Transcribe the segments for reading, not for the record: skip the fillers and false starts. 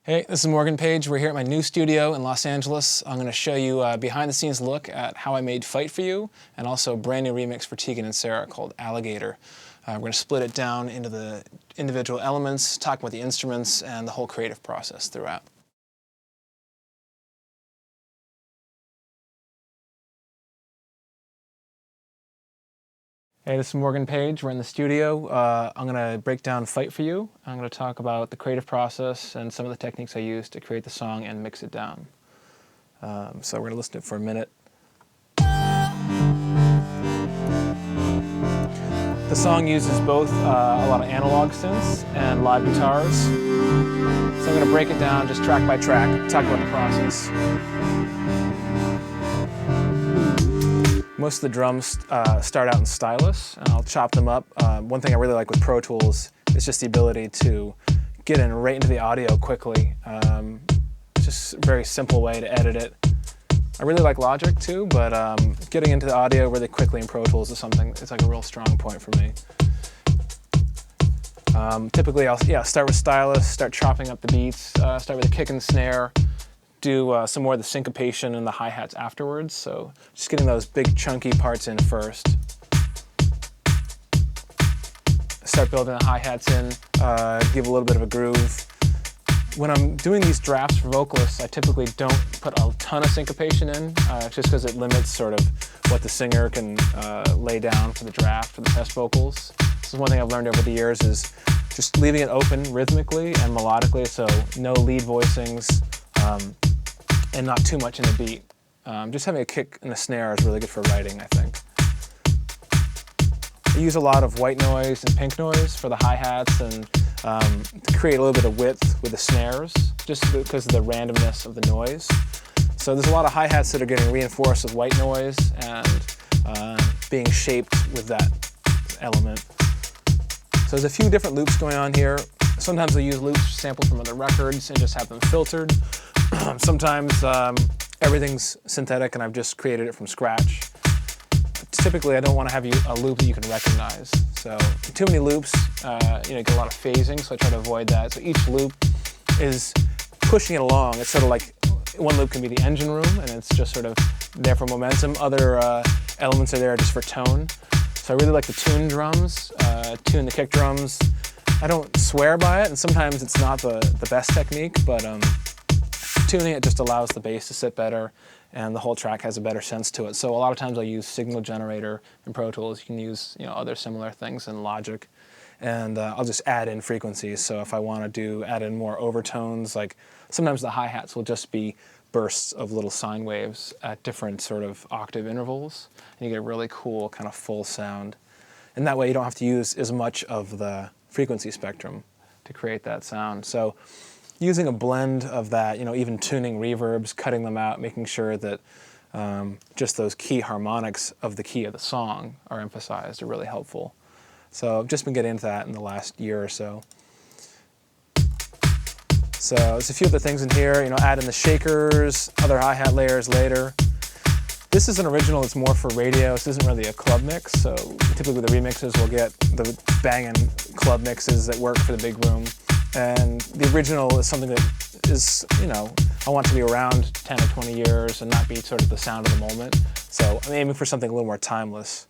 Hey, this is Morgan Page. We're here at my new studio in Los Angeles. I'm going to show you a behind-the-scenes look at how I made Fight For You, and also a brand new remix for Tegan and Sarah called Alligator. We're going to split it down into the individual elements, talk about the instruments, and the whole creative process throughout. Hey, this is Morgan Page. We're in the studio. I'm going to break down Fight For You. I'm going to talk about the creative process and some of the techniques I used to create the song and mix it down. So we're going to listen to it for a minute. The song uses both a lot of analog synths and live guitars. So I'm going to break it down just track by track, talk about the process. Most of the drums start out in stylus, and I'll chop them up. One thing I really like with Pro Tools is just the ability to get in right into the audio quickly. Just a very simple way to edit it. I really like Logic too, but getting into the audio really quickly in Pro Tools is something, it's like a real strong point for me. Typically I'll start with stylus, start chopping up the beats, start with a kick and snare, do some more of the syncopation and the hi-hats afterwards, so just getting those big chunky parts in first. Start building the hi-hats in, give a little bit of a groove. When I'm doing these drafts for vocalists, I typically don't put a ton of syncopation in, just because it limits sort of what the singer can lay down for the draft, for the test vocals. This is one thing I've learned over the years, is just leaving it open rhythmically and melodically, so no lead voicings, and not too much in the beat. Just having a kick and a snare is really good for writing, I think. I use a lot of white noise and pink noise for the hi-hats and to create a little bit of width with the snares, just because of the randomness of the noise. So there's a lot of hi-hats that are getting reinforced with white noise and being shaped with that element. So there's a few different loops going on here. Sometimes I use loops sampled from other records and just have them filtered. Sometimes everything's synthetic and I've just created it from scratch. Typically, I don't want to have a loop that you can recognize. So too many loops, you get a lot of phasing, so I try to avoid that. So each loop is pushing it along. It's sort of like one loop can be the engine room, and it's just sort of there for momentum. Other elements are there just for tone. So I really like to tune drums, tune the kick drums. I don't swear by it, and sometimes it's not the best technique, but tuning it just allows the bass to sit better, and the whole track has a better sense to it. So a lot of times I use Signal Generator in Pro Tools. You can use other similar things in Logic, and I'll just add in frequencies. So if I want to add in more overtones, like sometimes the hi-hats will just be bursts of little sine waves at different sort of octave intervals, and you get a really cool kind of full sound. And that way you don't have to use as much of the frequency spectrum to create that sound. So using a blend of that, even tuning reverbs, cutting them out, making sure that just those key harmonics of the key of the song are emphasized are really helpful. So I've just been getting into that in the last year or so. So there's a few other things in here, add in the shakers, other hi-hat layers later. This is an original that's more for radio. This isn't really a club mix, so typically the remixes will get the banging club mixes that work for the big room. And the original is something that is, I want to be around 10 or 20 years and not be sort of the sound of the moment. So I'm aiming for something a little more timeless.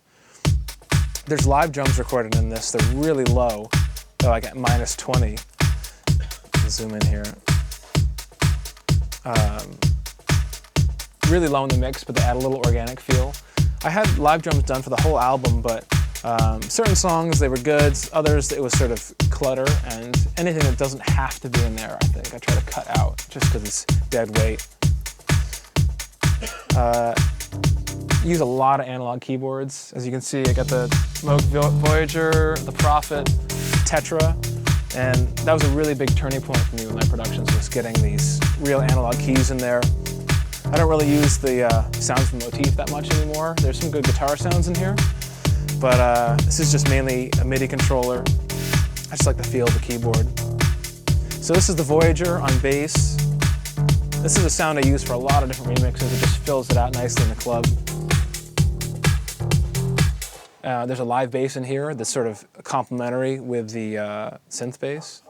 There's live drums recorded in this. They're really low. They're like at -20. I'll zoom in here. Really low in the mix, but they add a little organic feel. I had live drums done for the whole album, but certain songs, they were good. Others, it was sort of clutter, and anything that doesn't have to be in there, I think I try to cut out just because it's dead weight. Use a lot of analog keyboards. As you can see, I got the Moog Voyager, the Prophet, Tetra, and that was a really big turning point for me with my productions, was getting these real analog keys in there. I don't really use the sounds from Motif that much anymore. There's some good guitar sounds in here, but this is just mainly a MIDI controller. I just like the feel of the keyboard. So this is the Voyager on bass. This is a sound I use for a lot of different remixes. It just fills it out nicely in the club. There's a live bass in here that's sort of complementary with the synth bass.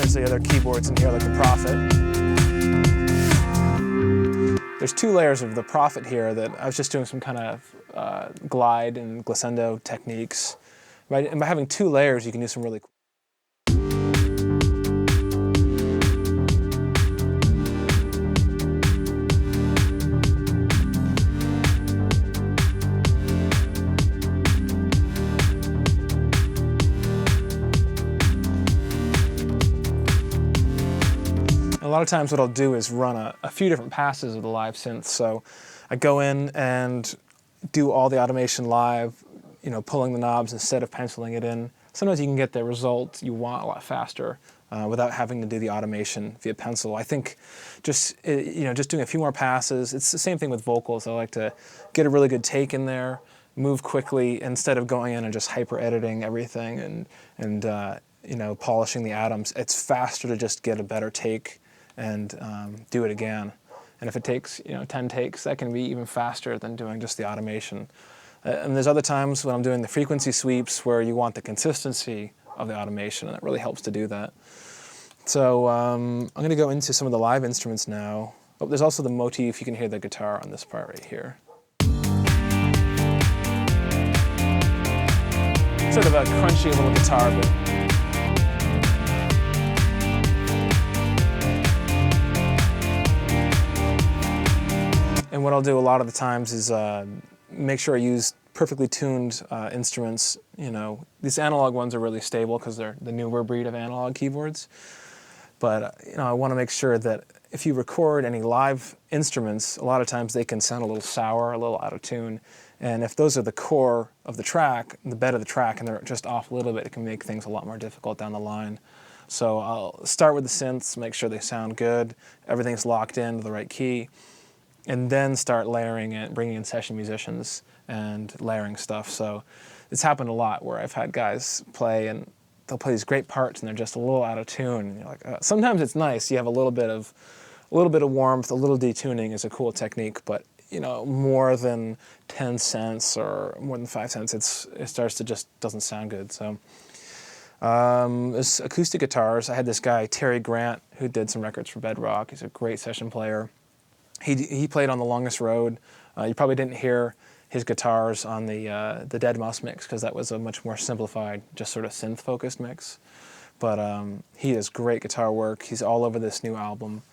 towards the other keyboards in here, like the Prophet. There's two layers of the Prophet here that I was just doing some kind of glide and glissando techniques. Right? And by having two layers, you can do some really cool. A lot of times what I'll do is run a few different passes of the live synth. So I go in and do all the automation live, you know, pulling the knobs instead of penciling it in. Sometimes you can get the result you want a lot faster without having to do the automation via pencil. I think just doing a few more passes. It's the same thing with vocals. I like to get a really good take in there, move quickly instead of going in and just hyper editing everything and polishing the atoms. It's faster to just get a better take and do it again. And if it takes 10 takes, that can be even faster than doing just the automation. And there's other times when I'm doing the frequency sweeps where you want the consistency of the automation, and it really helps to do that. So I'm going to go into some of the live instruments now. Oh, there's also the motif. You can hear the guitar on this part right here. Sort of a crunchy little guitar, but and what I'll do a lot of the times is make sure I use perfectly tuned instruments. You know, these analog ones are really stable because they're the newer breed of analog keyboards. But I want to make sure that if you record any live instruments, a lot of times they can sound a little sour, a little out of tune. And if those are the core of the track, the bed of the track, and they're just off a little bit, it can make things a lot more difficult down the line. So I'll start with the synths, make sure they sound good, everything's locked in to the right key, and then start layering it, bringing in session musicians and layering stuff. So it's happened a lot where I've had guys play and they'll play these great parts and they're just a little out of tune. And you're like, sometimes it's nice. You have a little bit of warmth, a little detuning is a cool technique, but more than 10 cents or more than 5 cents, it starts to just doesn't sound good. So there's acoustic guitars. I had this guy, Terry Grant, who did some records for Bedrock. He's a great session player. He played on The Longest Road. You probably didn't hear his guitars on the Dead Mouse mix because that was a much more simplified, just sort of synth-focused mix. But he does great guitar work. He's all over this new album.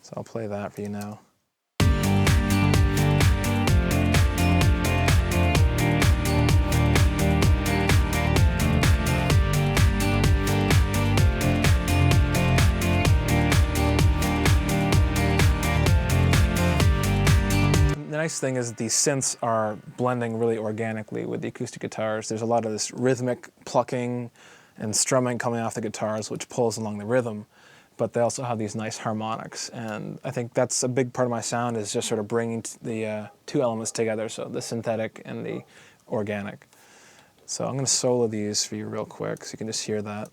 So I'll play that for you now. The nice thing is that these synths are blending really organically with the acoustic guitars. There's a lot of this rhythmic plucking and strumming coming off the guitars, which pulls along the rhythm, but they also have these nice harmonics. And I think that's a big part of my sound, is just sort of bringing the two elements together, so the synthetic and the organic. So I'm going to solo these for you real quick so you can just hear that.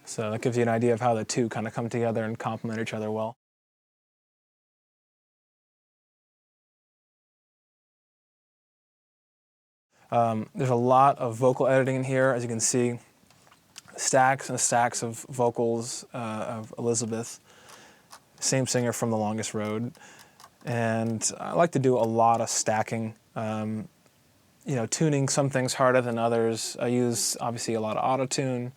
So that gives you an idea of how the two kind of come together and complement each other well. There's a lot of vocal editing in here, as you can see. Stacks and stacks of vocals of Elizabeth, same singer from The Longest Road. And I like to do a lot of stacking, tuning some things harder than others. I use, obviously, a lot of auto-tune,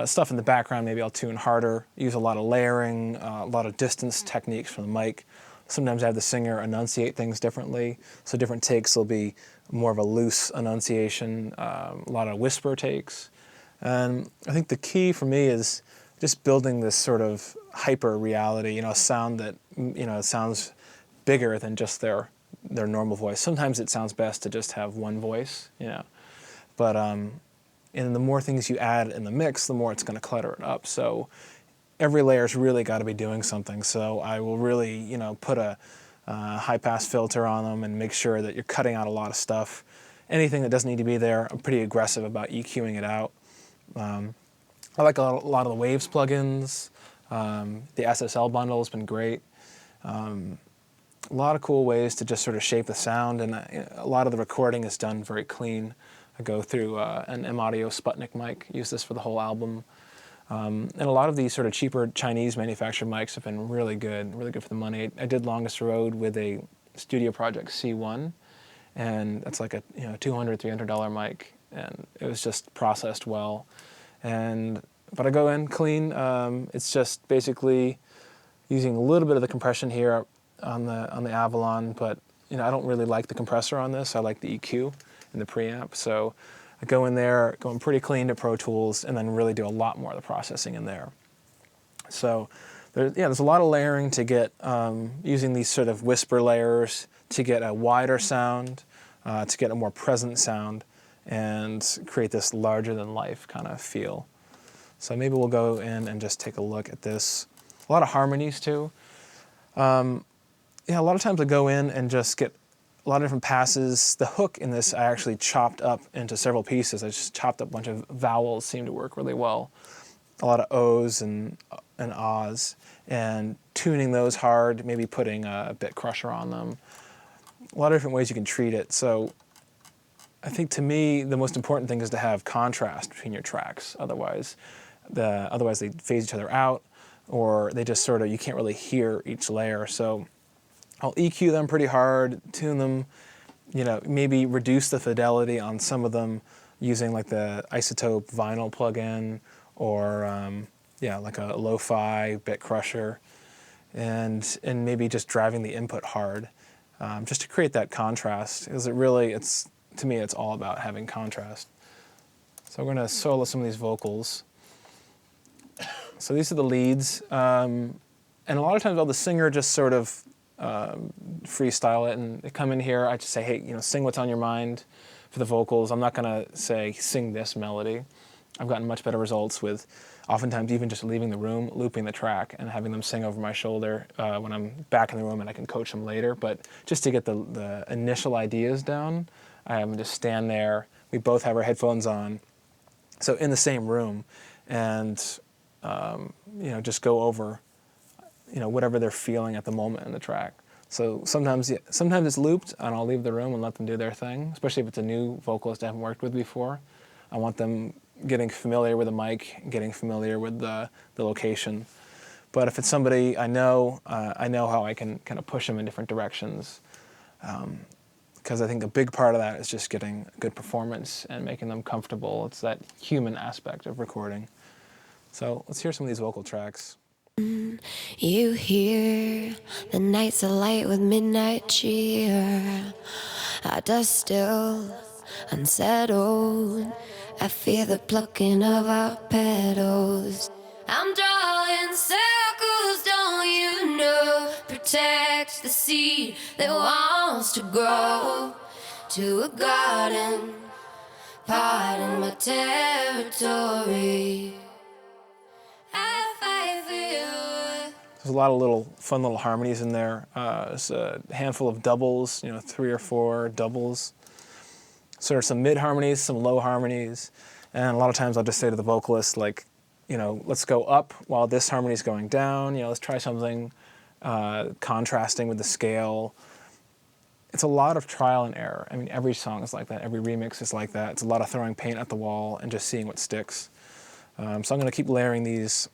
Stuff in the background, maybe I'll tune harder, use a lot of layering, a lot of distance techniques from the mic. Sometimes I have the singer enunciate things differently, so different takes will be more of a loose enunciation, a lot of whisper takes. And I think the key for me is just building this sort of hyper reality, a sound that, sounds bigger than just their normal voice. Sometimes it sounds best to just have one voice, but and the more things you add in the mix, the more it's going to clutter it up. So every layer's really got to be doing something. So I will really, put a high-pass filter on them and make sure that you're cutting out a lot of stuff. Anything that doesn't need to be there, I'm pretty aggressive about EQing it out. I like a lot of the Waves plugins. The SSL bundle has been great. A lot of cool ways to just sort of shape the sound, and a lot of the recording is done very clean. I go through an M-Audio Sputnik mic, use this for the whole album. And a lot of these sort of cheaper Chinese manufactured mics have been really good for the money. I did Longest Road with a Studio Project C1, and that's like a $200, $300 mic, and it was just processed well. But I go in clean. It's just basically using a little bit of the compression here on the Avalon, but I don't really like the compressor on this. I like the EQ and the preamp. So I go in there, going pretty clean to Pro Tools, and then really do a lot more of the processing in there. So there's a lot of layering to get, using these sort of whisper layers to get a wider sound, to get a more present sound, and create this larger-than-life kind of feel. So maybe we'll go in and just take a look at this. A lot of harmonies, too. A lot of times I go in and just get a lot of different passes. The hook in this I actually chopped up into several pieces. I just chopped up a bunch of vowels, seem to work really well. A lot of O's and ahs, and tuning those hard, maybe putting a bit crusher on them. A lot of different ways you can treat it. So I think to me, the most important thing is to have contrast between your tracks. Otherwise they phase each other out, or they just sort of, you can't really hear each layer. So I'll EQ them pretty hard, tune them, maybe reduce the fidelity on some of them using like the Isotope vinyl plugin, or like a lo-fi bit crusher, and maybe just driving the input hard, just to create that contrast, because to me it's all about having contrast. So we're going to solo some of these vocals. So these are the leads, and a lot of times the singer just sort of freestyle it, and they come in here. I just say, hey, sing what's on your mind for the vocals. I'm not going to say, sing this melody. I've gotten much better results with oftentimes even just leaving the room, looping the track, and having them sing over my shoulder when I'm back in the room, and I can coach them later. But just to get the initial ideas down, I have them just stand there. We both have our headphones on, so in the same room, and just go over whatever they're feeling at the moment in the track. So sometimes it's looped, and I'll leave the room and let them do their thing, especially if it's a new vocalist I haven't worked with before. I want them getting familiar with the mic, getting familiar with the location. But if it's somebody I know how I can kind of push them in different directions. Because I think a big part of that is just getting a good performance and making them comfortable. It's that human aspect of recording. So let's hear some of these vocal tracks. You hear the nights are light with midnight cheer. Our dust still unsettled. I feel the plucking of our petals. I'm drawing circles, don't you know? Protect the seed that wants to grow to a garden, pardon my territory. There's a lot of fun little harmonies in there. There's a handful of doubles, 3 or 4 doubles. Sort of some mid harmonies, some low harmonies, and a lot of times I'll just say to the vocalist, like, let's go up while this harmony is going down. Let's try something contrasting with the scale. It's a lot of trial and error. I mean, every song is like that. Every remix is like that. It's a lot of throwing paint at the wall and just seeing what sticks. So I'm going to keep layering these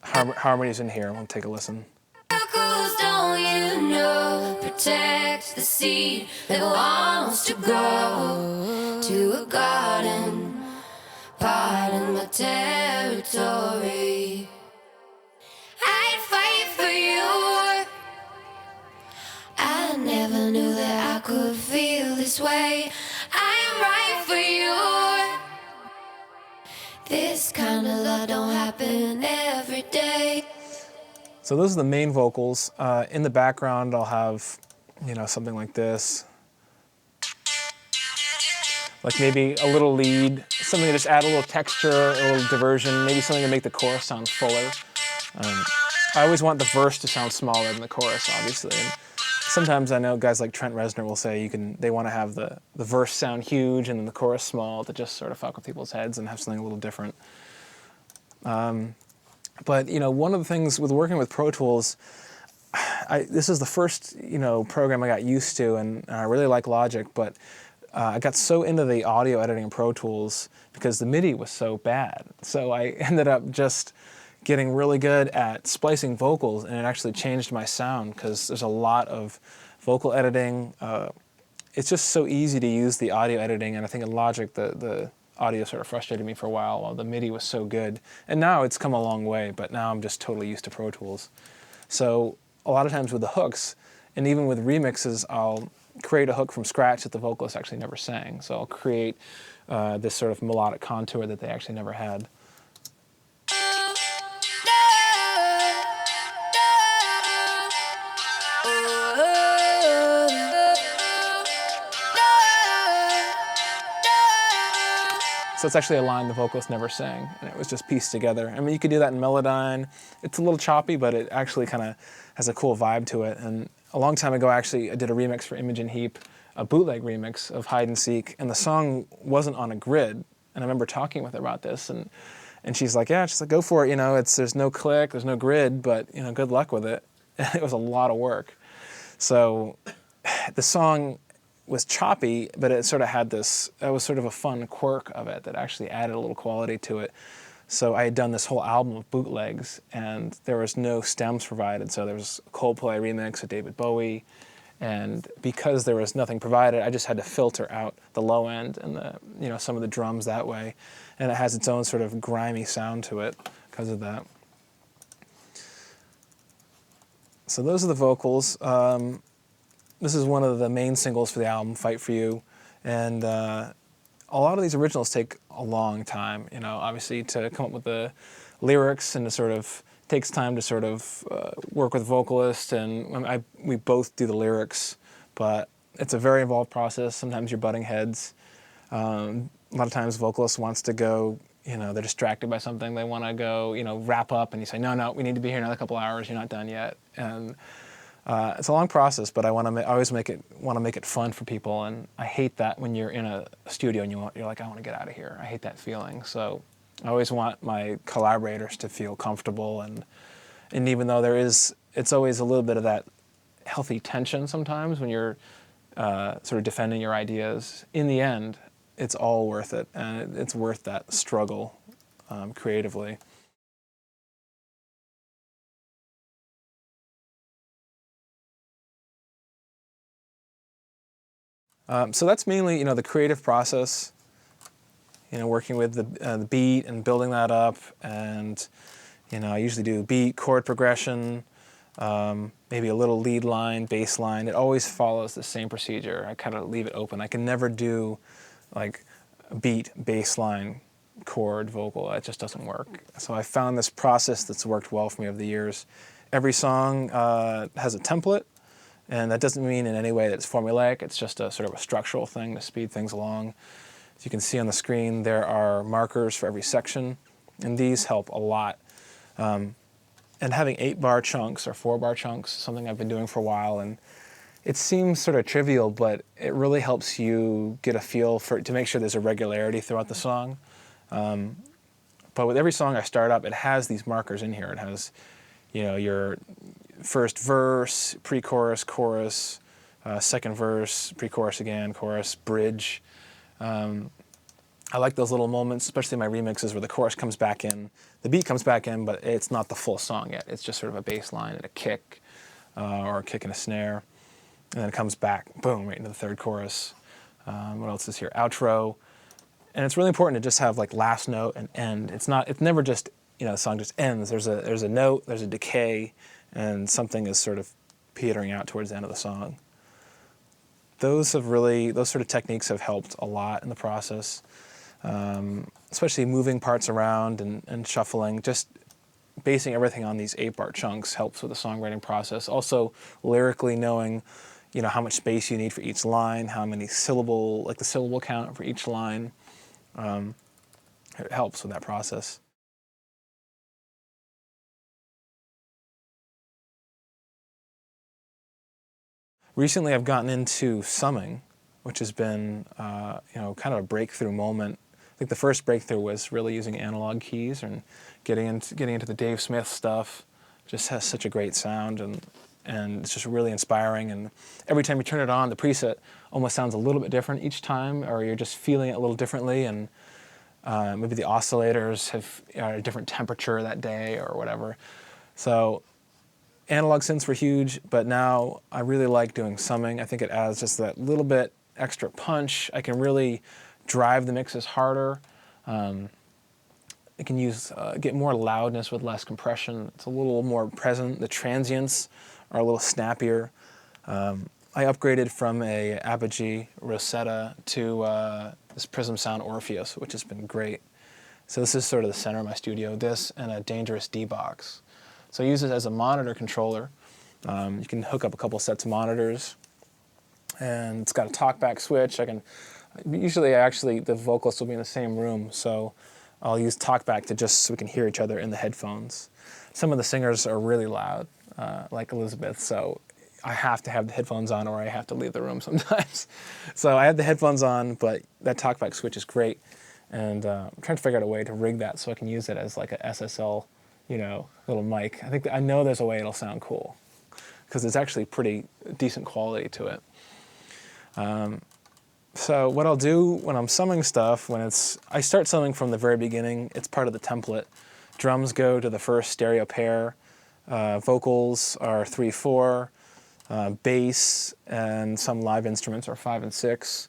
harmonies in here. We'll take a listen. Don't you know, protect the seed that wants to grow to a garden, part in my territory. I'd fight for you. I never knew that I could feel this way. I'm right for you. This kind of love don't happen every day. So those are the main vocals. In the background, I'll have, something like this. Like maybe a little lead, something to just add a little texture, a little diversion, maybe something to make the chorus sound fuller. I always want the verse to sound smaller than the chorus, obviously. And sometimes I know guys like Trent Reznor will say they want to have the verse sound huge and then the chorus small to just sort of fuck with people's heads and have something a little different. But one of the things with working with Pro Tools, this is the first program I got used to, and I really like Logic, but I got so into the audio editing in Pro Tools because the MIDI was so bad. So I ended up just getting really good at splicing vocals, and it actually changed my sound because there's a lot of vocal editing. It's just so easy to use the audio editing, and I think in Logic the audio sort of frustrated me for a while the MIDI was so good. And now it's come a long way, but now I'm just totally used to Pro Tools. So a lot of times with the hooks, and even with remixes, I'll create a hook from scratch that the vocalist actually never sang. So I'll create this sort of melodic contour that they actually never had. So it's actually a line the vocalist never sang, and it was just pieced together. I mean, you could do that in Melodyne. It's a little choppy, but it actually kind of has a cool vibe to it. And a long time ago, actually, I did a remix for Imogen Heap, a bootleg remix of Hide and Seek, and the song wasn't on a grid. And I remember talking with her about this, and she's like, yeah, she's like, go for it. There's no click, there's no grid, but good luck with it. And it was a lot of work. So the song was choppy, but it sort of had that was sort of a fun quirk of it that actually added a little quality to it. So I had done this whole album of bootlegs, and there was no stems provided. So there was a Coldplay remix of David Bowie, and because there was nothing provided, I just had to filter out the low end and some of the drums that way, and it has its own sort of grimy sound to it because of that. So those are the vocals. This is one of the main singles for the album, Fight For You, and a lot of these originals take a long time, obviously to come up with the lyrics, and takes time to sort of work with vocalists, and we both do the lyrics, but it's a very involved process. Sometimes you're butting heads. A lot of times vocalist wants to go, they're distracted by something, they want to go, wrap up, and you say, no, we need to be here another couple hours, you're not done yet. And it's a long process, but I always want to make it fun for people, and I hate that when you're in a studio and you're like, I want to get out of here. I hate that feeling. So I always want my collaborators to feel comfortable, and even though it's always a little bit of that healthy tension sometimes when you're sort of defending your ideas. In the end, it's all worth it, and it's worth that struggle creatively. So that's mainly, the creative process, working with the beat and building that up, and, I usually do beat, chord progression, maybe a little lead line, bass line. It always follows the same procedure. I kind of leave it open. I can never do, like, beat, bass line, chord, vocal. It just doesn't work. So I found this process that's worked well for me over the years. Every song has a template. And that doesn't mean in any way that it's formulaic. It's just a sort of a structural thing to speed things along. As you can see on the screen, there are markers for every section, and these help a lot. And having 8-bar chunks or 4-bar chunks, something I've been doing for a while, and it seems sort of trivial, but it really helps you get a feel to make sure there's a regularity throughout the song. But with every song I start up, it has these markers in here. It has, your first verse, pre-chorus, chorus, second verse, pre-chorus again, chorus, bridge. I like those little moments, especially in my remixes where the chorus comes back in. The beat comes back in, but it's not the full song yet. It's just sort of a bass line and a kick, or a kick and a snare. And then it comes back, boom, right into the third chorus. What else is here? Outro. And it's really important to just have like last note and end. It's never just, the song just ends. There's a note, there's a decay, and something is sort of petering out towards the end of the song. Those sort of techniques have helped a lot in the process, especially moving parts around and shuffling. Just basing everything on these 8-bar chunks helps with the songwriting process. Also, lyrically knowing, how much space you need for each line, how many the syllable count for each line. It helps with that process. Recently, I've gotten into summing, which has been, kind of a breakthrough moment. I think the first breakthrough was really using analog keys and getting into the Dave Smith stuff. Just has such a great sound, and it's just really inspiring. And every time you turn it on, the preset almost sounds a little bit different each time, or you're just feeling it a little differently. And maybe the oscillators are a different temperature that day or whatever. So analog synths were huge, but now I really like doing summing. I think it adds just that little bit extra punch. I can really drive the mixes harder. I can get more loudness with less compression. It's a little more present. The transients are a little snappier. I upgraded from a Apogee Rosetta to this Prism Sound Orpheus, which has been great. So this is sort of the center of my studio, this and a Dangerous D-Box. So I use it as a monitor controller. You can hook up a couple sets of monitors, and it's got a talkback switch. Usually the vocalist will be in the same room, so I'll use talkback so we can hear each other in the headphones. Some of the singers are really loud, like Elizabeth, so I have to have the headphones on or I have to leave the room sometimes. So I have the headphones on, but that talkback switch is great, and I'm trying to figure out a way to rig that so I can use it as like a SSL, little mic. I know there's a way it'll sound cool, because it's actually pretty decent quality to it. So what I'll do when I'm summing stuff, I start summing from the very beginning. It's part of the template. Drums go to the first stereo pair. Vocals are 3/4. Bass and some live instruments are 5 and 6.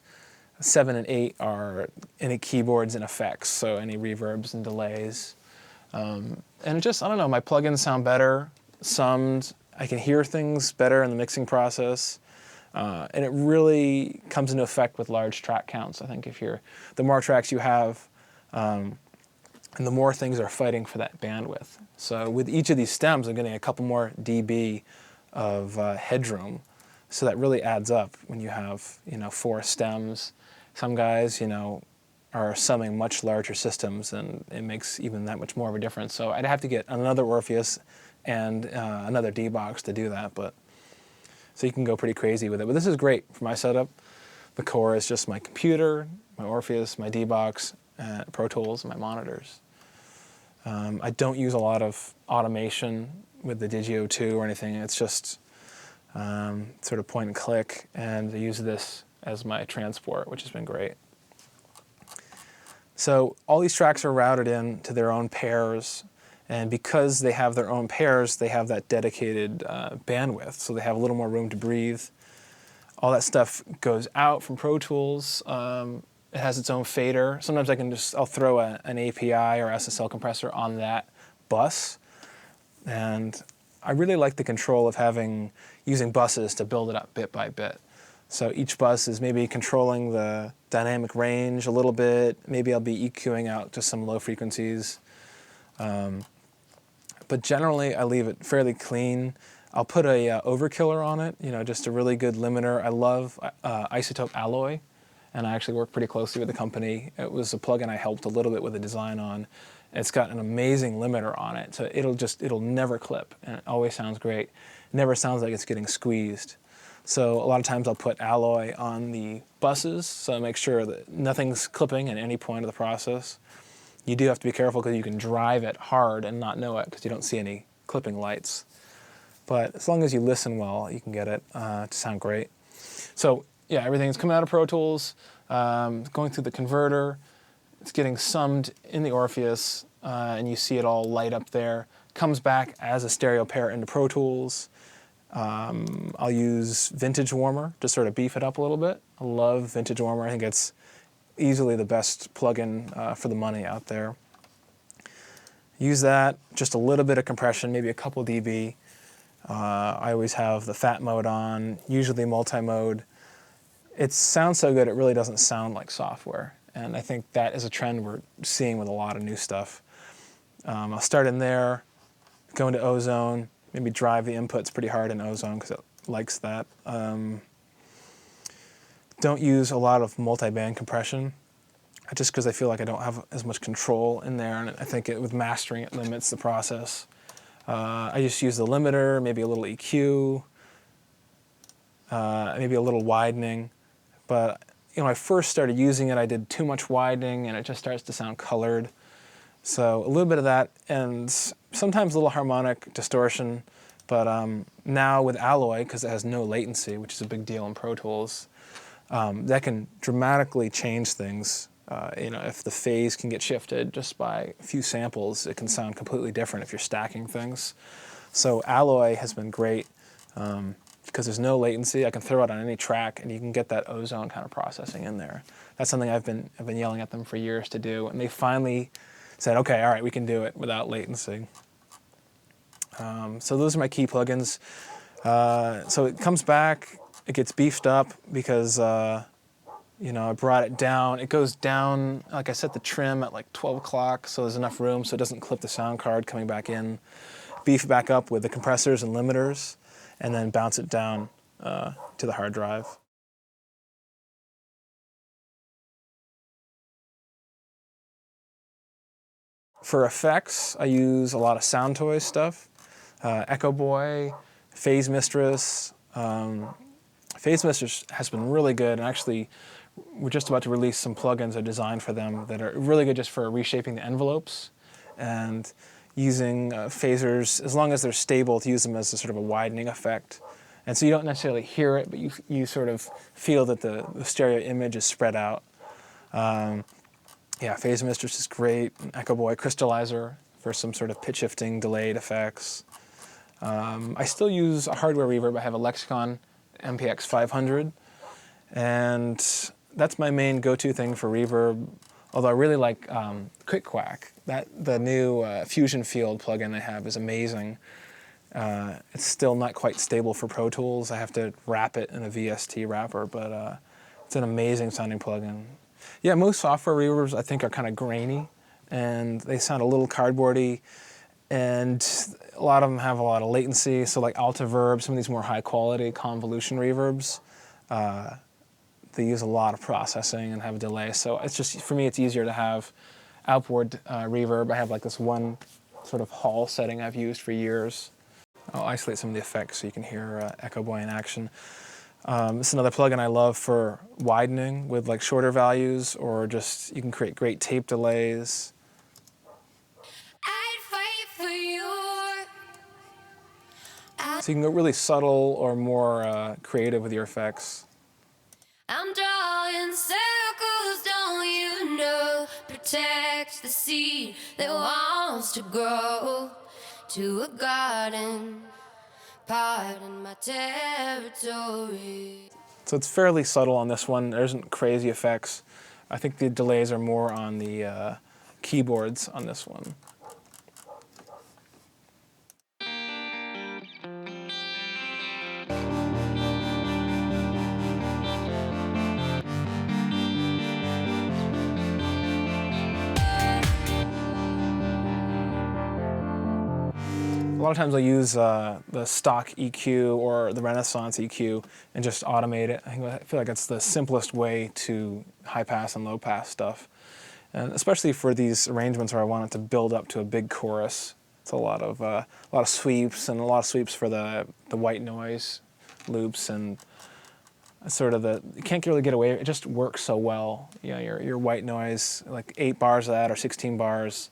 7 and 8 are any keyboards and effects, so any reverbs and delays. And I don't know, my plugins sound better, summed. I can hear things better in the mixing process. And it really comes into effect with large track counts. I think the more tracks you have, and the more things are fighting for that bandwidth. So with each of these stems, I'm getting a couple more dB of headroom. So that really adds up when you have, 4 stems. Some guys, are summing much larger systems, and it makes even that much more of a difference. So I'd have to get another Orpheus and another D-Box to do that, so you can go pretty crazy with it. But this is great for my setup. The core is just my computer, my Orpheus, my D-Box, Pro Tools, and my monitors. I don't use a lot of automation with the Digio 2 or anything. It's just sort of point and click, and I use this as my transport, which has been great. So all these tracks are routed into their own pairs, and because they have their own pairs, they have that dedicated bandwidth, so they have a little more room to breathe. All that stuff goes out from Pro Tools. It has its own fader. Sometimes I'll throw an API or SSL compressor on that bus, and I really like the control of using buses to build it up bit by bit. So each bus is maybe controlling the dynamic range a little bit. Maybe I'll be EQing out just some low frequencies. But generally, I leave it fairly clean. I'll put a overkiller on it, just a really good limiter. I love Isotope Alloy, and I actually work pretty closely with the company. It was a plugin I helped a little bit with the design on. It's got an amazing limiter on it, so it'll never clip, and it always sounds great. It never sounds like it's getting squeezed. So a lot of times I'll put Alloy on the buses, so I make sure that nothing's clipping at any point of the process. You do have to be careful because you can drive it hard and not know it because you don't see any clipping lights. But as long as you listen well, you can get it to sound great. So yeah, everything's coming out of Pro Tools, going through the converter. It's getting summed in the Orpheus, and you see it all light up there. Comes back as a stereo pair into Pro Tools. I'll use Vintage Warmer to sort of beef it up a little bit. I love Vintage Warmer. I think it's easily the best plugin for the money out there. Use that, just a little bit of compression, maybe a couple dB. I always have the fat mode on, usually multi-mode. It sounds so good, it really doesn't sound like software. And I think that is a trend we're seeing with a lot of new stuff. I'll start in there, go into Ozone, maybe drive the inputs pretty hard in Ozone because it likes that. Don't use a lot of multi-band compression, just because I feel like I don't have as much control in there, and I think with mastering it limits the process. I just use the limiter, maybe a little EQ, maybe a little widening. But when I first started using it, I did too much widening, and it just starts to sound colored. So a little bit of that, and sometimes a little harmonic distortion. But now with Alloy, because it has no latency, which is a big deal in Pro Tools, that can dramatically change things. If the phase can get shifted just by a few samples, it can sound completely different if you're stacking things. So Alloy has been great because there's no latency. I can throw it on any track, and you can get that Ozone kind of processing in there. That's something I've been yelling at them for years to do, and they finally said, okay, all right, we can do it without latency. So those are my key plugins. So it comes back, it gets beefed up because I brought it down. It goes down, like I set the trim at like 12 o'clock, so there's enough room so it doesn't clip the sound card coming back in. Beef it back up with the compressors and limiters, and then bounce it down to the hard drive. For effects, I use a lot of Sound Toys stuff. Echo Boy, Phase Mistress. Phase Mistress has been really good, and actually we're just about to release some plugins I designed for them that are really good just for reshaping the envelopes and using phasers, as long as they're stable, to use them as a sort of a widening effect. And so you don't necessarily hear it, but you sort of feel that the stereo image is spread out. Phase Mistress is great. Echo Boy Crystallizer for some sort of pitch shifting, delayed effects. I still use a hardware reverb. I have a Lexicon MPX 500, and that's my main go-to thing for reverb. Although I really like Quick Quack. The new Fusion Field plugin I have is amazing. It's still not quite stable for Pro Tools. I have to wrap it in a VST wrapper, but it's an amazing sounding plugin. Yeah, most software reverbs I think are kind of grainy, and they sound a little cardboardy, and a lot of them have a lot of latency. So like Altiverb, some of these more high quality convolution reverbs, they use a lot of processing and have a delay. So it's just, for me, it's easier to have outboard reverb. I have like this one sort of hall setting I've used for years. I'll isolate some of the effects so you can hear Echo Boy in action. This is another plugin I love for widening with like shorter values, or just you can create great tape delays. I'd fight for you. So you can go really subtle or more creative with your effects. I'm drawing circles, don't you know? Protect the seed that wants to grow to a garden, pardon my territory. So it's fairly subtle on this one. There isn't crazy effects. I think the delays are more on the keyboards on this one. A lot of times I'll use the stock EQ or the Renaissance EQ and just automate it. I feel like it's the simplest way to high pass and low pass stuff. And especially for these arrangements where I want it to build up to a big chorus. It's a lot of sweeps, and a lot of sweeps for the white noise loops, and sort of you can't really get away. It just works so well. You know, your white noise, like 8 bars of that or 16 bars.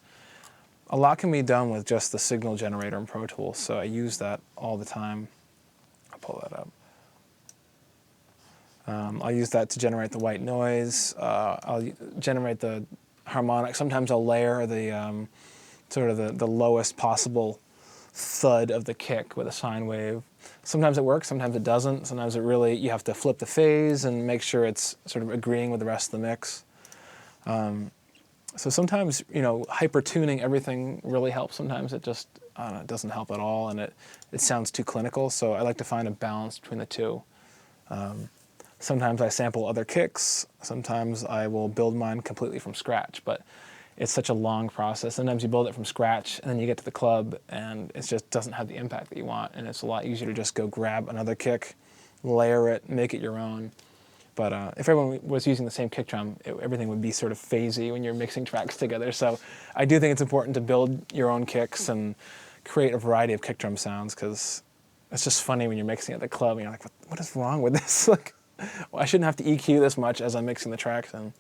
A lot can be done with just the signal generator in Pro Tools, so I use that all the time. I'll pull that up. I'll use that to generate the white noise. I'll generate the harmonic. Sometimes I'll layer the sort of the lowest possible thud of the kick with a sine wave. Sometimes it works, sometimes it doesn't. Sometimes you have to flip the phase and make sure it's sort of agreeing with the rest of the mix. So sometimes, hyper tuning everything really helps. Sometimes it just, I don't know, it doesn't help at all, and it sounds too clinical. So I like to find a balance between the two. Sometimes I sample other kicks. Sometimes I will build mine completely from scratch, but it's such a long process. Sometimes you build it from scratch, and then you get to the club, and it just doesn't have the impact that you want, and it's a lot easier to just go grab another kick, layer it, make it your own. But if everyone was using the same kick drum, everything would be sort of phasey when you're mixing tracks together. So I do think it's important to build your own kicks and create a variety of kick drum sounds, because it's just funny when you're mixing at the club and you're like, what is wrong with this? Like, well, I shouldn't have to EQ this much as I'm mixing the tracks. And